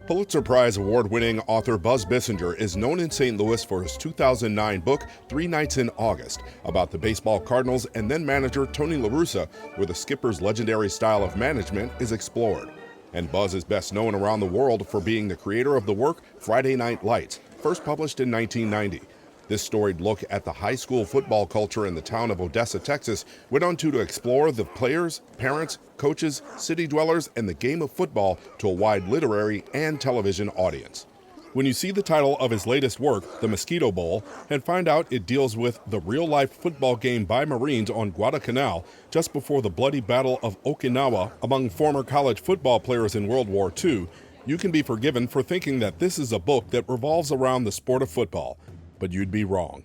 Pulitzer Prize award-winning author Buzz Bissinger is known in St. Louis for his 2009 book, 3 Nights in August, about the baseball Cardinals and then manager Tony La Russa, where the skipper's legendary style of management is explored. And Buzz is best known around the world for being the creator of the work Friday Night Lights, first published in 1990. This storied look at the high school football culture in the town of Odessa, Texas, went on to explore the players, parents, coaches, city dwellers, and the game of football to a wide literary and television audience. When you see the title of his latest work, The Mosquito Bowl, and find out it deals with the real-life football game by Marines on Guadalcanal just before the bloody Battle of Okinawa among former college football players in World War II, you can be forgiven for thinking that this is a book that revolves around the sport of football. But you'd be wrong.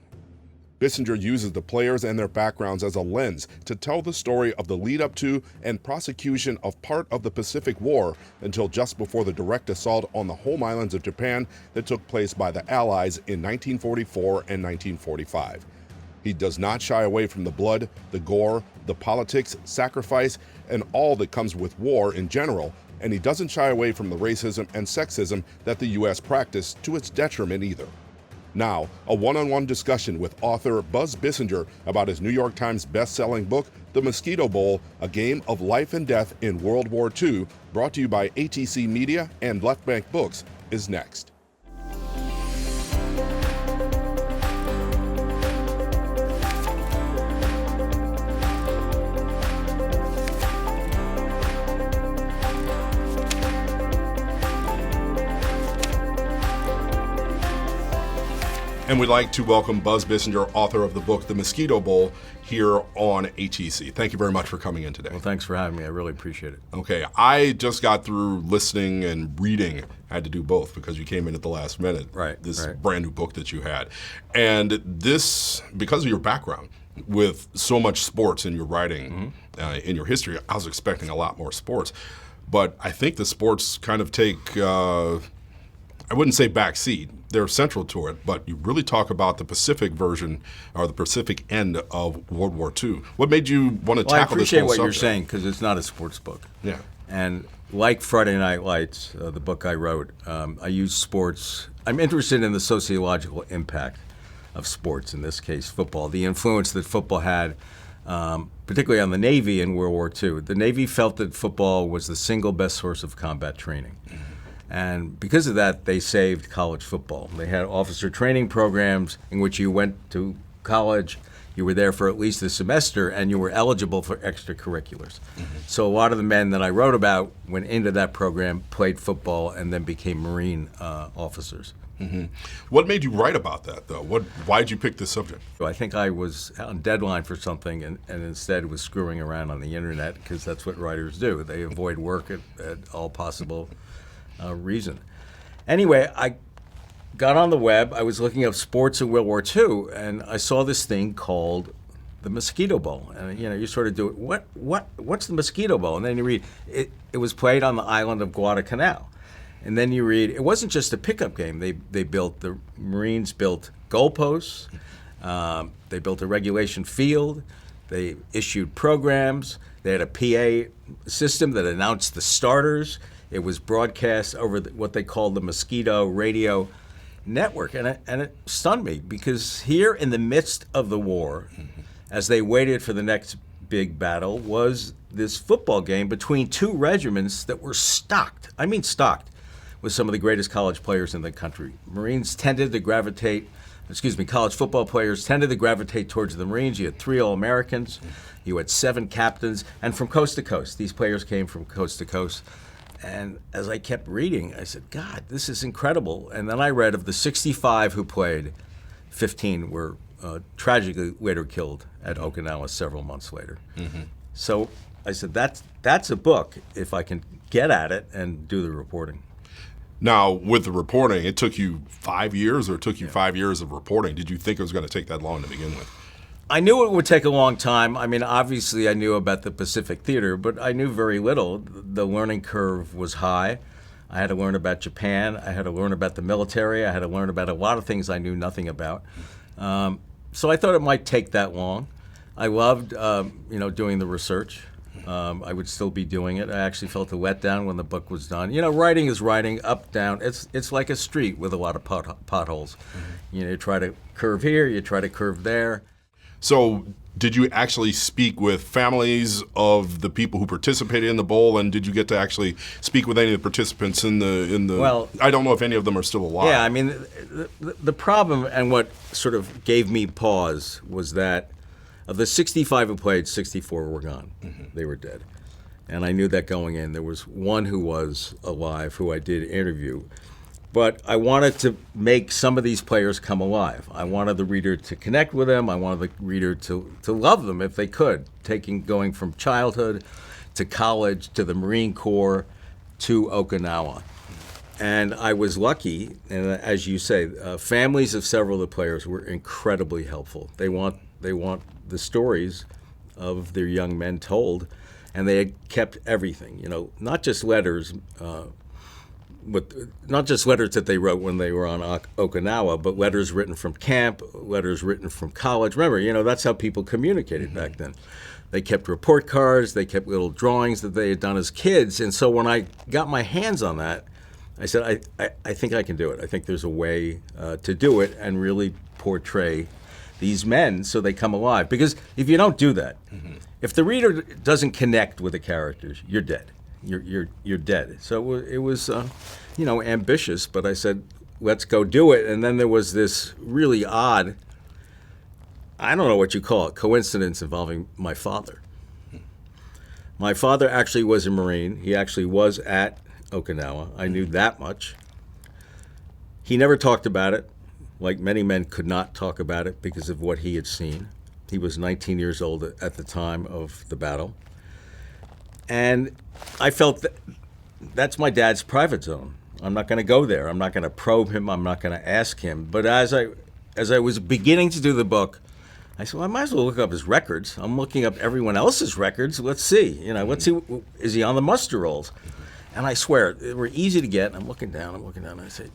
Bissinger uses the players and their backgrounds as a lens to tell the story of the lead up to and prosecution of part of the Pacific War until just before the direct assault on the home islands of Japan that took place by the Allies in 1944 and 1945. He does not shy away from the blood, the gore, the politics, sacrifice, and all that comes with war in general, and he doesn't shy away from the racism and sexism that the U.S. practiced to its detriment either. Now, a one-on-one discussion with author Buzz Bissinger about his New York Times best-selling book, The Mosquito Bowl, A Game of Life and Death in World War II, brought to you by ATC Media and Left Bank Books, is next. And we'd like to welcome Buzz Bissinger, author of the book, The Mosquito Bowl, here on ATC. Thank you very much for coming in today. Well, thanks for having me. I really appreciate it. Okay, I just got through listening and reading. I had to do both because you came in at the last minute. Right. This brand new book that you had. And this, because of your background with so much sports in your writing, in your history, I was expecting a lot more sports. But I think the sports kind of take, I wouldn't say backseat. They're central to it, but you really talk about the Pacific version or the Pacific end of World War II. What made you want to tackle this whole subject? I appreciate what you're saying because it's not a sports book. Yeah. And like Friday Night Lights, the book I wrote, I use sports. I'm interested in the sociological impact of sports, in this case football, the influence that football had, particularly on the Navy in World War II. The Navy felt that football was the single best source of combat training. And because of that, they saved college football. They had officer training programs in which you went to college, you were there for at least a semester, and you were eligible for extracurriculars. So a lot of the men that I wrote about went into that program, played football, and then became Marine officers. What made you write about that, though? Why'd you pick this subject? I think I was on deadline for something and instead was screwing around on the internet because that's what writers do. They avoid work at all possible reason. Anyway, I got on the web. I was looking up sports in World War II, and I saw this thing called the Mosquito Bowl. And you sort of do it. What's the Mosquito Bowl? And then you read it. It was played on the island of Guadalcanal. And then you read it wasn't just a pickup game. The Marines built goalposts. They built a regulation field. They issued programs. They had a PA system that announced the starters. It was broadcast over what they called the Mosquito Radio Network. And it stunned me because here in the midst of the war, as they waited for the next big battle, was this football game between two regiments that were stocked. I mean stocked with some of the greatest college players in the country. College football players tended to gravitate towards the Marines. You had 3 All-Americans. You had 7 captains. And from coast to coast, these players came from coast to coast. And as I kept reading, I said, God, this is incredible. And then I read of the 65 who played, 15 were tragically later killed at Okinawa several months later. So I said, that's a book if I can get at it and do the reporting. Now, with the reporting, it took you 5 years, or it took you 5 years of reporting. Did you think it was going to take that long to begin with? I knew it would take a long time. I mean, obviously I knew about the Pacific Theater, but I knew very little. The learning curve was high. I had to learn about Japan. I had to learn about the military. I had to learn about a lot of things I knew nothing about. So I thought it might take that long. I loved, doing the research. I would still be doing it. I actually felt a letdown when the book was done. You know, writing is writing, up, down. It's like a street with a lot of potholes. You know, you try to curve here, you try to curve there. So did you actually speak with families of the people who participated in the bowl, and did you get to actually speak with any of the participants in the Well, I don't know if any of them are still alive. Yeah, I mean, the problem and what sort of gave me pause was that of the 65 who played, 64 were gone. They were dead. And I knew that going in. There was one who was alive who I did interview. But I wanted to make some of these players come alive. I wanted the reader to connect with them. I wanted the reader to love them if they could, going from childhood to college to the Marine Corps to Okinawa. And I was lucky, and as you say, families of several of the players were incredibly helpful. They want the stories of their young men told, and they had kept everything. You know, not just letters. Not just letters that they wrote when they were on Okinawa, but letters written from camp, letters written from college. Remember, you know, that's how people communicated back then. They kept report cards, they kept little drawings that they had done as kids. And so when I got my hands on that, I said, I think I can do it. I think there's a way to do it and really portray these men so they come alive. Because if you don't do that, if the reader doesn't connect with the characters, you're dead. You're dead. So it was, you know, ambitious, but I said, let's go do it. And then there was this really odd, I don't know what you call it, coincidence involving my father. My father actually was a Marine. He actually was at Okinawa. I knew that much. He never talked about it, like many men could not talk about it because of what he had seen. He was 19 years old at the time of the battle. And I felt that's my dad's private zone. I'm not going to go there. I'm not going to probe him. I'm not going to ask him. But as I was beginning to do the book, I said, well, I might as well look up his records. I'm looking up everyone else's records. Let's see. You know, let's see. Is he on the muster rolls? And I swear, they were easy to get. I'm looking down, and I say,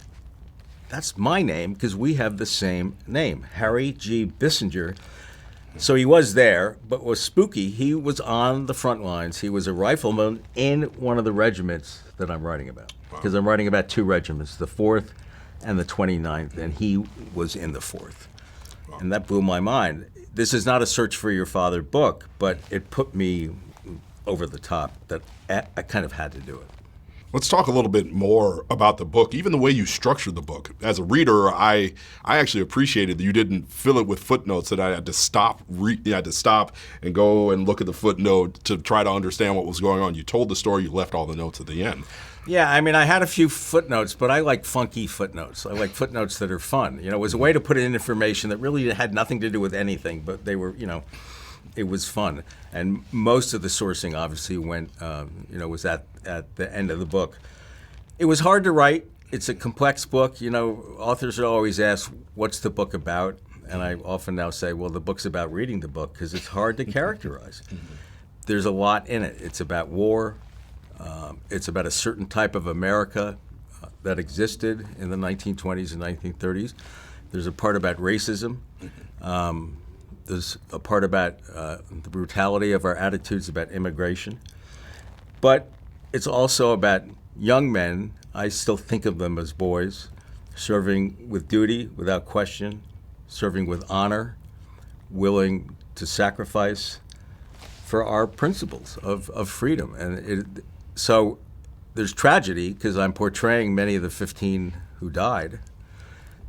that's my name because we have the same name, Harry G. Bissinger. So he was there, but what was spooky, he was on the front lines. He was a rifleman in one of the regiments that I'm writing about. Because I'm writing about two regiments, the 4th and the 29th, and he was in the 4th. And that blew my mind. This is not a Search for Your Father book, but it put me over the top that I kind of had to do it. Let's talk a little bit more about the book, even the way you structured the book. As a reader, I actually appreciated that you didn't fill it with footnotes, that I had to stop and go and look at the footnote to try to understand what was going on. You told the story, you left all the notes at the end. Yeah, I mean, I had a few footnotes, but I like funky footnotes. I like footnotes that are fun. You know, it was a way to put in information that really had nothing to do with anything, but they were, you know, it was fun. And most of the sourcing obviously went, was at the end of the book. It was hard to write. It's a complex book. You know, authors are always asked, what's the book about? And I often now say, well, the book's about reading the book because it's hard to characterize. There's a lot in it. It's about war. It's about a certain type of America that existed in the 1920s and 1930s. There's a part about racism. There's a part about the brutality of our attitudes about immigration. But it's also about young men, I still think of them as boys, serving with duty, without question, serving with honor, willing to sacrifice for our principles of freedom. And so there's tragedy because I'm portraying many of the 15 who died.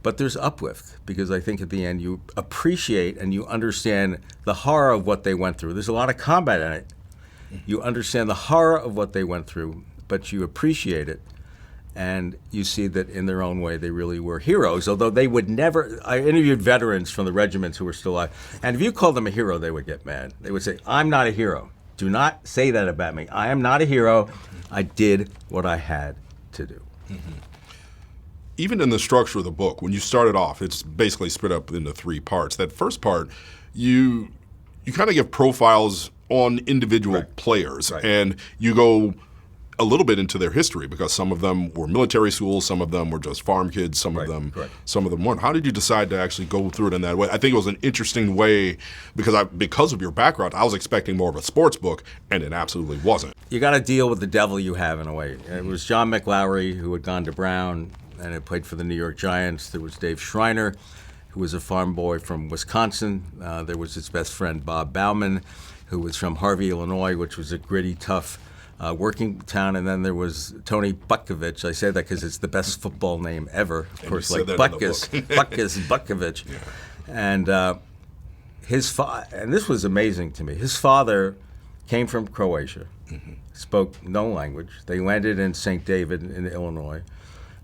But there's uplift because I think at the end you appreciate and you understand the horror of what they went through. There's a lot of combat in it. You understand the horror of what they went through, but you appreciate it. And you see that in their own way they really were heroes, although they would never. I interviewed veterans from the regiments who were still alive. And if you called them a hero, they would get mad. They would say, I'm not a hero. Do not say that about me. I am not a hero. I did what I had to do. Mm-hmm. Even in the structure of the book, when you started off, it's basically split up into 3 parts. That first part, you kind of give profiles on individual players, and you go a little bit into their history, because some of them were military schools, some of them were just farm kids, some of them weren't. How did you decide to actually go through it in that way? I think it was an interesting way, because of your background, I was expecting more of a sports book, and it absolutely wasn't. You got to deal with the devil you have, in a way. It was John McLowry, who had gone to Brown and had played for the New York Giants. There was Dave Schreiner, who was a farm boy from Wisconsin. There was his best friend, Bob Bauman, who was from Harvey, Illinois, which was a gritty, tough working town. And then there was Tony Butkovich. I say that because it's the best football name ever. Of course, like Butkus, Butkovich. Yeah. And and this was amazing to me. His father came from Croatia, spoke no language. They landed in St. David in Illinois,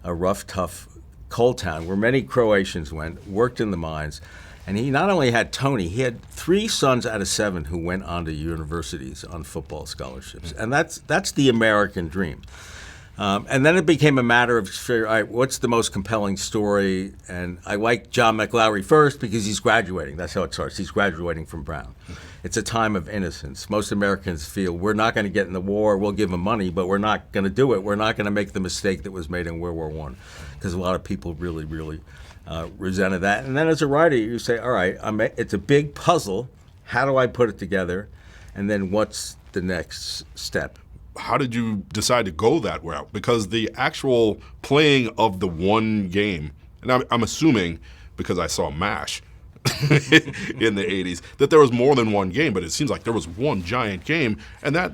a rough, tough coal town where many Croatians went, worked in the mines. And he not only had Tony, he had 3 sons out of 7 who went on to universities on football scholarships. And that's the American dream. And then it became a matter of, all right, what's the most compelling story? And I like John McLowry first because he's graduating. That's how it starts. He's graduating from Brown. It's a time of innocence. Most Americans feel we're not going to get in the war. We'll give them money, but we're not going to do it. We're not going to make the mistake that was made in World War I, because a lot of people really, really resented that. And then as a writer, you say, all right, it's a big puzzle. How do I put it together? And then what's the next step? How did you decide to go that route? Because the actual playing of the one game, and I'm assuming because I saw MASH in the 80s, that there was more than one game, but it seems like there was one giant game, and that,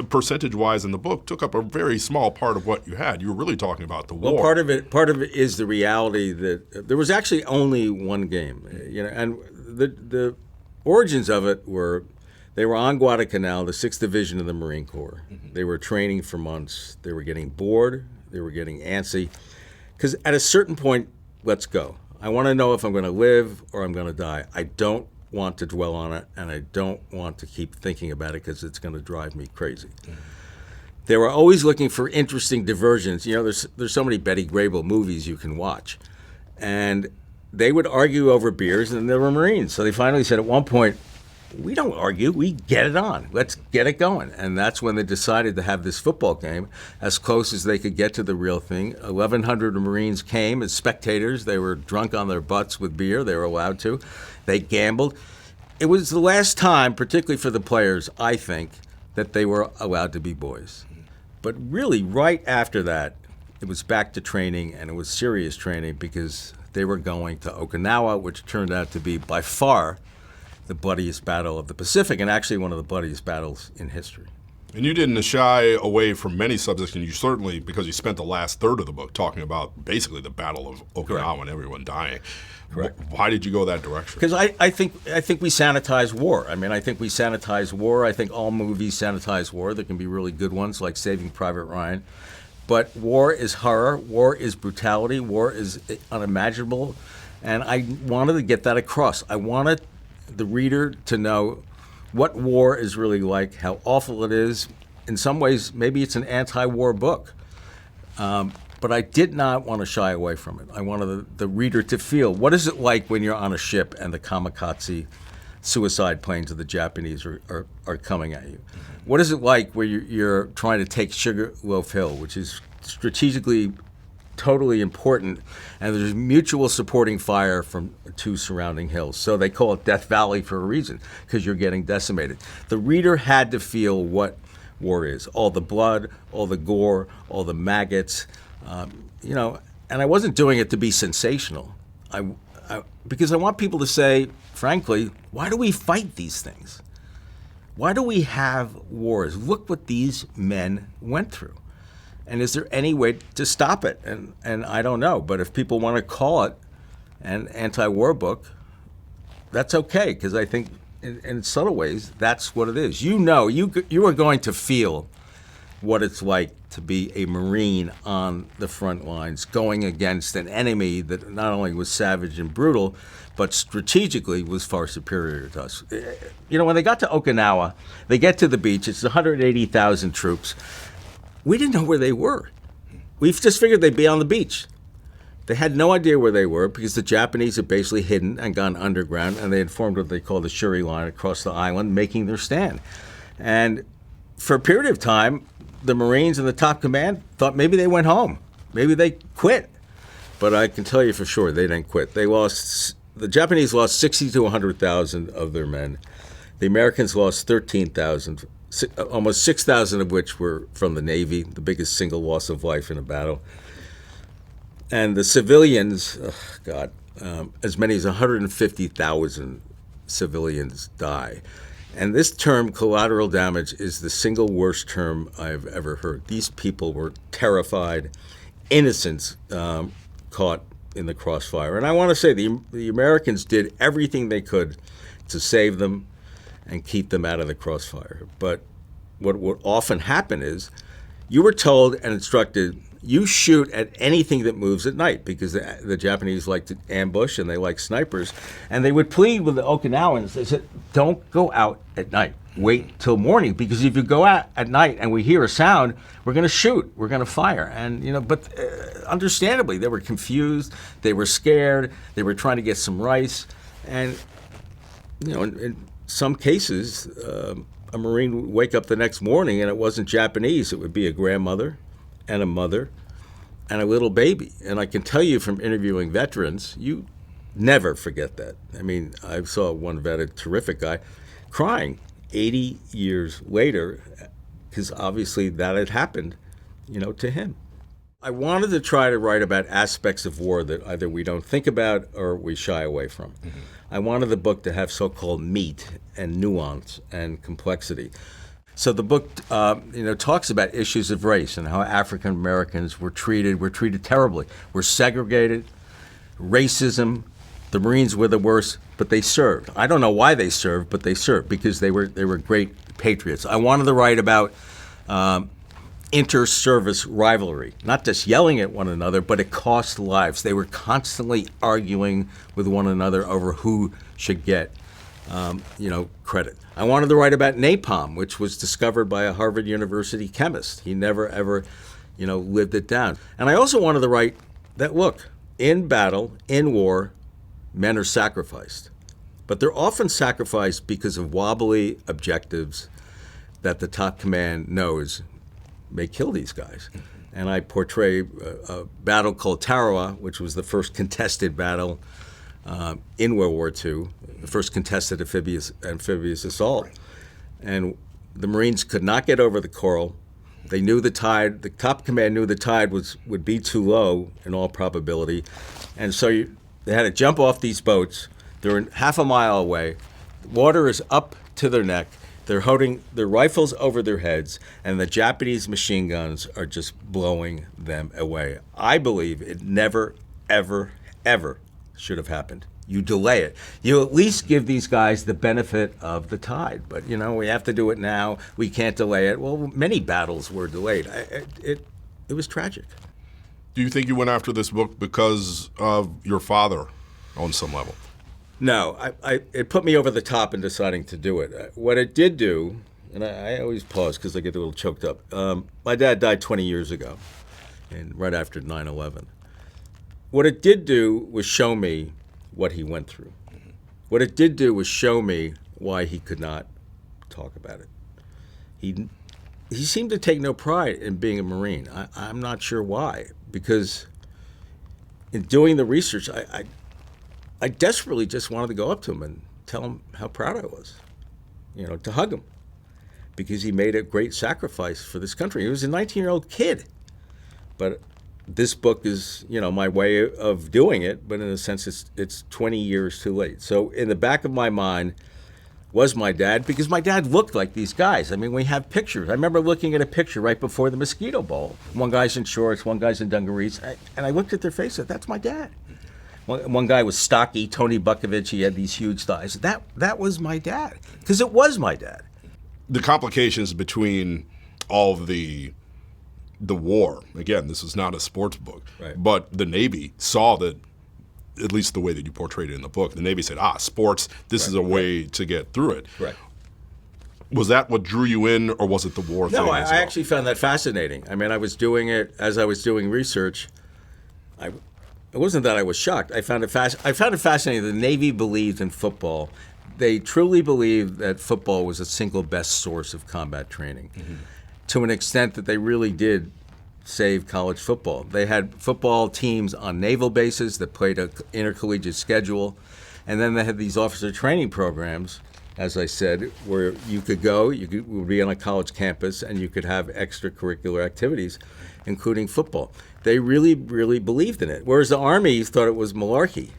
percentage-wise in the book, took up a very small part of what you had. You were really talking about the war. Well, part of it is the reality that there was actually only one game, and the origins of it were, they were on Guadalcanal, the 6th Division of the Marine Corps. They were training for months. They were getting bored. They were getting antsy. Because at a certain point, let's go. I want to know if I'm going to live or I'm going to die. I don't want to dwell on it, and I don't want to keep thinking about it because it's going to drive me crazy. They were always looking for interesting diversions. There's so many Betty Grable movies you can watch. And they would argue over beers, and they were Marines. So they finally said at one point, we don't argue, we get it on. Let's get it going. And that's when they decided to have this football game as close as they could get to the real thing. 1,100 Marines came as spectators. They were drunk on their butts with beer. They were allowed to. They gambled. It was the last time, particularly for the players, I think, that they were allowed to be boys. But really, right after that, it was back to training, and it was serious training because they were going to Okinawa, which turned out to be by far the bloodiest battle of the Pacific, and actually one of the bloodiest battles in history. And you didn't shy away from many subjects, and you certainly, because you spent the last third of the book talking about basically the Battle of Okinawa. Correct. And everyone dying. Correct. Why did you go that direction? Because I think we sanitize war. I think we sanitize war. I think all movies sanitize war. There can be really good ones like Saving Private Ryan. But war is horror. War is brutality. War is unimaginable. And I wanted to get that across. I wanted the reader to know what war is really like, how awful it is. In some ways, maybe it's an anti-war book. But I did not want to shy away from it. I wanted the reader to feel, what is it like when you're on a ship and the kamikaze suicide planes of the Japanese are coming at you? What is it like where you're trying to take Sugarloaf Hill, which is strategically totally important, and there's mutual supporting fire from 2 surrounding hills. So they call it Death Valley for a reason, because you're getting decimated. The reader had to feel what war is, all the blood, all the gore, all the maggots, and I wasn't doing it to be sensational. Because I want people to say, frankly, why do we fight these things? Why do we have wars? Look what these men went through. And is there any way to stop it? And I don't know. But if people want to call it an anti-war book, that's okay, because I think in subtle ways, that's what it is. You are going to feel what it's like to be a Marine on the front lines, going against an enemy that not only was savage and brutal, but strategically was far superior to us. When they got to Okinawa, they get to the beach. It's 180,000 troops. We didn't know where they were. We just figured they'd be on the beach. They had no idea where they were because the Japanese had basically hidden and gone underground, and they had formed what they call the Shuri line across the island, making their stand. And for a period of time, the Marines and the top command thought maybe they went home. Maybe they quit. But I can tell you for sure they didn't quit. The Japanese lost 60 to 100,000 of their men. The Americans lost 13,000, almost 6,000 of which were from the Navy, the biggest single loss of life in a battle. And the civilians, as many as 150,000 civilians die. And this term, collateral damage, is the single worst term I've ever heard. These people were terrified, innocents caught in the crossfire. And I want to say the Americans did everything they could to save them and keep them out of the crossfire. But what would often happen is you were told and instructed, you shoot at anything that moves at night, because the Japanese like to ambush and they like snipers. And they would plead with the Okinawans. They said, don't go out at night. Wait till morning, because if you go out at night and we hear a sound, we're going to shoot, we're going to fire. And, but understandably, they were confused, they were scared, they were trying to get some rice. And, in some cases, a Marine would wake up the next morning and it wasn't Japanese. It would be a grandmother and a mother and a little baby. And I can tell you from interviewing veterans, you never forget that. I mean, I saw one vet, a terrific guy, crying 80 years later, because obviously that had happened, to him. I wanted to try to write about aspects of war that either we don't think about or we shy away from. Mm-hmm. I wanted the book to have so-called meat and nuance and complexity. So the book, talks about issues of race and how African Americans were treated terribly. We're segregated, racism. The Marines were the worst, but they served. I don't know why they served, but they served because they were great patriots. I wanted to write about inter-service rivalry, not just yelling at one another, but it cost lives. They were constantly arguing with one another over who should get credit. I wanted to write about napalm, which was discovered by a Harvard University chemist. He never, ever, lived it down. And I also wanted to write that, look, in battle, in war, men are sacrificed. But they're often sacrificed because of wobbly objectives that the top command knows may kill these guys. And I portray a battle called Tarawa, which was the first contested battle in World War II, the first contested amphibious assault. And the Marines could not get over the coral. They knew the top command knew the tide would be too low in all probability. And so they had to jump off these boats. They're half a mile away. Water is up to their neck. They're holding their rifles over their heads, and the Japanese machine guns are just blowing them away. I believe it never, ever, ever should have happened. You delay it. You at least give these guys the benefit of the tide. But, we have to do it now. We can't delay it. Well, many battles were delayed. It was tragic. Do you think you went after this book because of your father on some level? No, it put me over the top in deciding to do it. What it did do, and I always pause because I get a little choked up. My dad died 20 years ago, and right after 9/11. What it did do was show me what he went through. Mm-hmm. What it did do was show me why he could not talk about it. He seemed to take no pride in being a Marine. I'm not sure why, because in doing the research, I desperately just wanted to go up to him and tell him how proud I was, to hug him, because he made a great sacrifice for this country. He was a 19-year-old kid. But this book is, my way of doing it, but in a sense it's 20 years too late. So in the back of my mind was my dad, because my dad looked like these guys. I mean, we have pictures. I remember looking at a picture right before the Mosquito Bowl. One guy's in shorts, one guy's in dungarees, and I looked at their face and said, that's my dad. One guy was stocky, Tony Bukovich. He had these huge thighs. That was my dad, because it was my dad. The complications between all of the war, again, this is not a sports book, right, but the Navy saw that, at least the way that you portrayed it in the book, the Navy said, sports, this is a way to get through it. Right. Was that what drew you in, or was it the war thing? No, I actually found that fascinating. I mean, I was doing it as I was doing research. It wasn't that I was shocked. I found it fascinating. The Navy believed in football. They truly believed that football was the single best source of combat training. Mm-hmm. to an extent that they really did save college football. They had football teams on naval bases that played an intercollegiate schedule, and then they had these officer training programs, as I said, where you could go, would be on a college campus, and you could have extracurricular activities, including football. They really, really believed in it. Whereas the Army thought it was malarkey.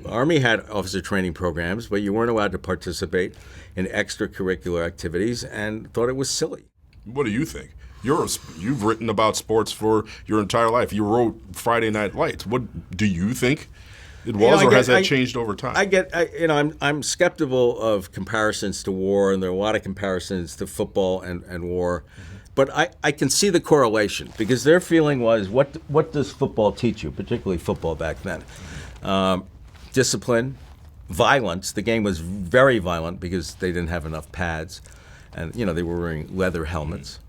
Army had officer training programs, but you weren't allowed to participate in extracurricular activities and thought it was silly. What do you think? You've written about sports for your entire life. You wrote Friday Night Lights. What do you think it was, or has that changed over time? I'm skeptical of comparisons to war, and there are a lot of comparisons to football and war. But I can see the correlation, because their feeling was, what does football teach you, particularly football back then? Discipline, violence. The game was very violent because they didn't have enough pads, and they were wearing leather helmets.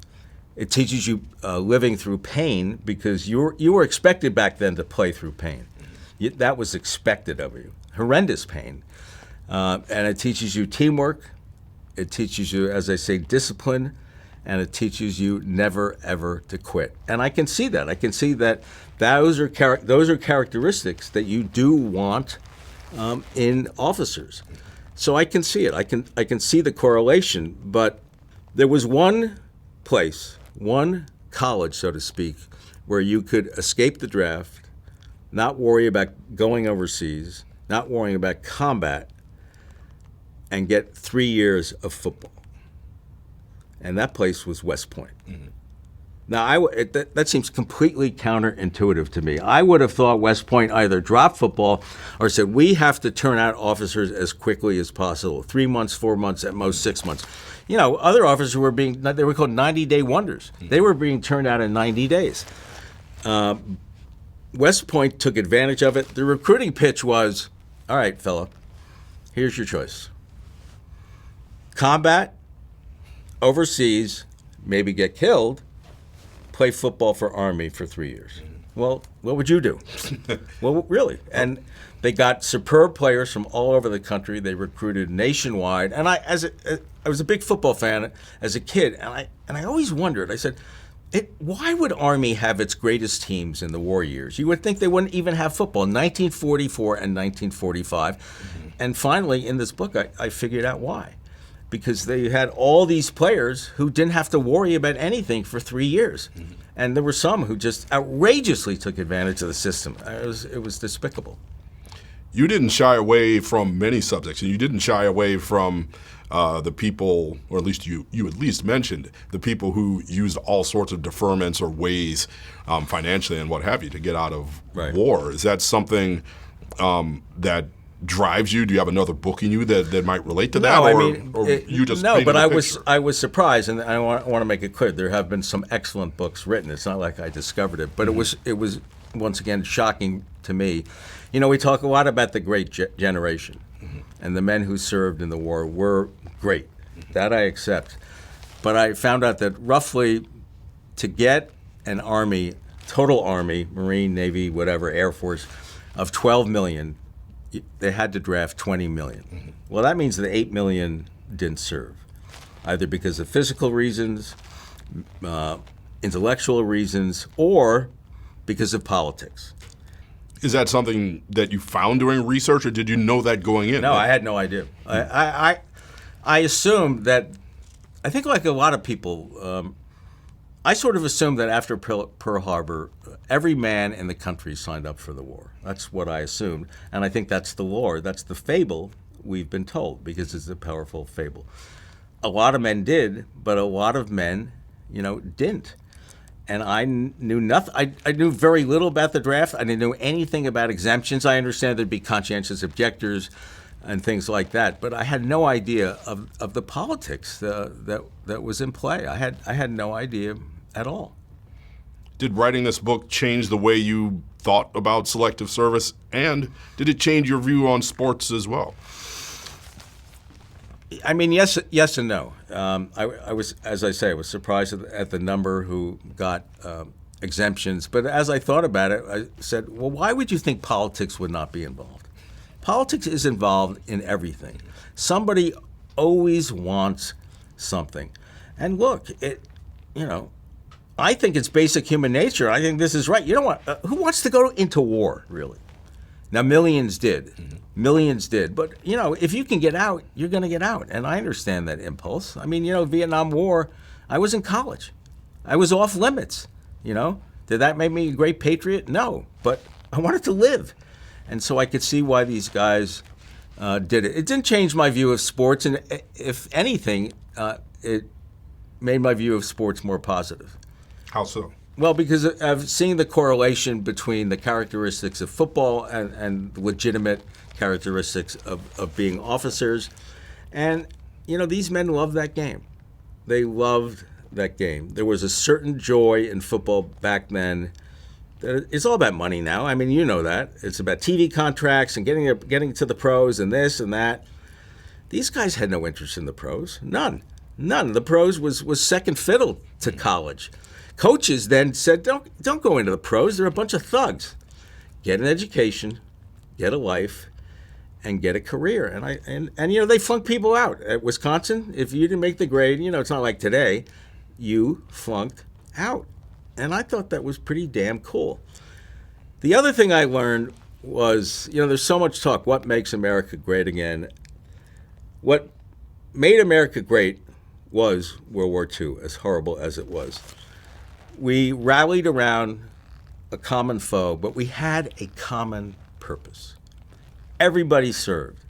It teaches you living through pain, because you were expected back then to play through pain. That was expected of you, horrendous pain. And it teaches you teamwork. It teaches you, as I say, discipline. And it teaches you never, ever to quit. And I can see that. I can see that those are characteristics that you do want in officers. So I can see it. I can see the correlation. But there was one place, one college, so to speak, where you could escape the draft, not worry about going overseas, not worrying about combat, and get 3 years of football. And that place was West Point. Mm-hmm. Now, that seems completely counterintuitive to me. I would have thought West Point either dropped football or said, we have to turn out officers as quickly as possible, 3 months, 4 months, at most 6 months. Other officers they were called 90-day wonders. Mm-hmm. They were being turned out in 90 days. West Point took advantage of it. The recruiting pitch was, all right, fella, here's your choice. Combat, overseas, maybe get killed, play football for Army for 3 years. Well, what would you do? Well, really. And they got superb players from all over the country. They recruited nationwide. And I was a big football fan as a kid, and I always wondered. I said, why would Army have its greatest teams in the war years? You would think they wouldn't even have football. 1944 and 1945. Mm-hmm. And finally, in this book, I figured out why. Because they had all these players who didn't have to worry about anything for 3 years. Mm-hmm. And there were some who just outrageously took advantage of the system. It was despicable. You didn't shy away from many subjects, and you didn't shy away from the people, or at least you at least mentioned, the people who used all sorts of deferments or ways financially and what have you to get out of war. Is that something that drives you? Do you have another book in you that might relate to that? I was surprised, and I want to make it clear, there have been some excellent books written. It's not like I discovered it, but mm-hmm. it was once again shocking to me. We talk a lot about the great generation, mm-hmm. and the men who served in the war were great. Mm-hmm. That I accept. But I found out that roughly to get an Army, total Army, Marine, Navy, whatever, Air Force, of 12 million, they had to draft 20 million. Mm-hmm. Well, that means that 8 million didn't serve, either because of physical reasons, intellectual reasons, or because of politics. Is that something that you found during research, or did you know that going in? No, I had no idea. Mm-hmm. I assumed that, I think like a lot of people, I sort of assumed that after Pearl Harbor, every man in the country signed up for the war. That's what I assumed. And I think that's the lore. That's the fable we've been told, because it's a powerful fable. A lot of men did, but a lot of men, didn't. And I knew nothing. I knew very little about the draft. I didn't know anything about exemptions. I understand there'd be conscientious objectors and things like that, but I had no idea of the politics that was in play. I had no idea at all. Did writing this book change the way you thought about selective service, and did it change your view on sports as well? I mean, yes and no. I was, as I say, I was surprised at the number who got exemptions. But as I thought about it, I said, well, why would you think politics would not be involved? Politics is involved in everything. Somebody always wants something. And look, I think it's basic human nature. I think this is right. You don't want who wants to go into war, really? Now, millions did. Mm-hmm. Millions did. But, if you can get out, you're going to get out. And I understand that impulse. I mean, Vietnam War, I was in college. I was off limits, Did that make me a great patriot? No. But I wanted to live. And so I could see why these guys did it. It didn't change my view of sports. And if anything, it made my view of sports more positive. How so? Well, because I've seen the correlation between the characteristics of football and legitimate characteristics of being officers. And, these men loved that game. They loved that game. There was a certain joy in football back then. It's all about money now. I mean, you know that. It's about TV contracts and getting to the pros and this and that. These guys had no interest in the pros. None. The pros was second fiddle to college. Coaches then said, don't go into the pros. They're a bunch of thugs. Get an education, get a life, and get a career. And they flunked people out. At Wisconsin, if you didn't make the grade, it's not like today, you flunked out. And I thought that was pretty damn cool. The other thing I learned was, there's so much talk, what makes America great again? What made America great was World War II, as horrible as it was. We rallied around a common foe, but we had a common purpose. Everybody served.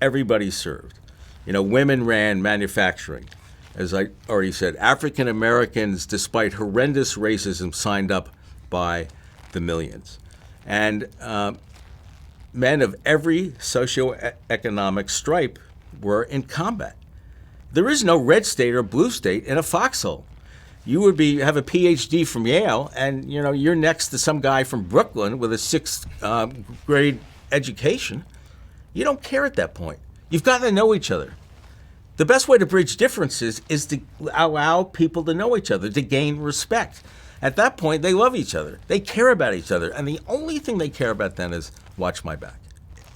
Everybody served. Women ran manufacturing. As I already said, African Americans, despite horrendous racism, signed up by the millions. And men of every socioeconomic stripe were in combat. There is no red state or blue state in a foxhole. You would have a PhD from Yale, and you're next to some guy from Brooklyn with a sixth grade education. You don't care at that point. You've got to know each other. The best way to bridge differences is to allow people to know each other, to gain respect. At that point, they love each other. They care about each other, and the only thing they care about then is watch my back.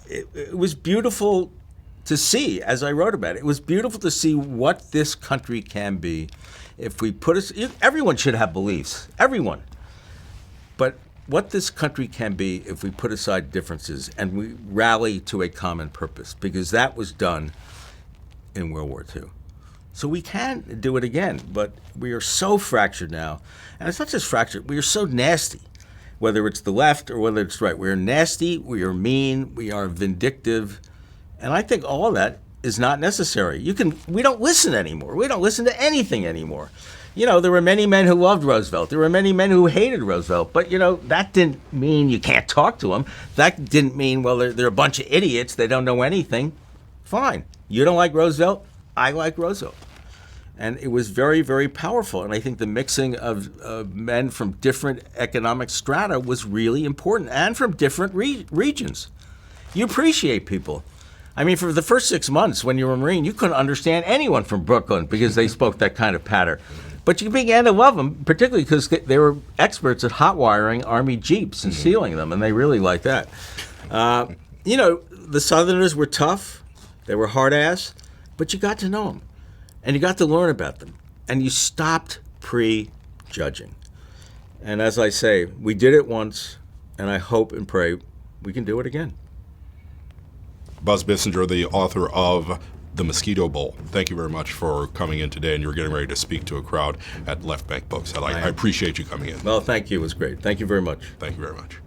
It was beautiful to see, as I wrote about it. It was beautiful to see what this country can be if we put us. Everyone should have beliefs, everyone. But what this country can be if we put aside differences and we rally to a common purpose, because that was done in World War II. So we can do it again, but we are so fractured now. And it's not just fractured, we are so nasty, whether it's the left or whether it's right. We are nasty, we are mean, we are vindictive. And I think all of that is not necessary. We don't listen anymore. We don't listen to anything anymore. There were many men who loved Roosevelt. There were many men who hated Roosevelt. But, that didn't mean you can't talk to them. That didn't mean, well, they're a bunch of idiots. They don't know anything. Fine. You don't like Roosevelt? I like Roosevelt. And it was very, very powerful. And I think the mixing of men from different economic strata was really important, and from different regions. You appreciate people. I mean, for the first 6 months when you were a Marine, you couldn't understand anyone from Brooklyn because they spoke that kind of patter. But you began to love them, particularly because they were experts at hot wiring Army Jeeps and sealing them, and they really liked that. The Southerners were tough. They were hard-ass, but you got to know them, and you got to learn about them, and you stopped prejudging. And as I say, we did it once, and I hope and pray we can do it again. Buzz Bissinger, the author of The Mosquito Bowl, thank you very much for coming in today, and you're getting ready to speak to a crowd at Left Bank Books. I appreciate you coming in. Well, thank you. It was great. Thank you very much. Thank you very much.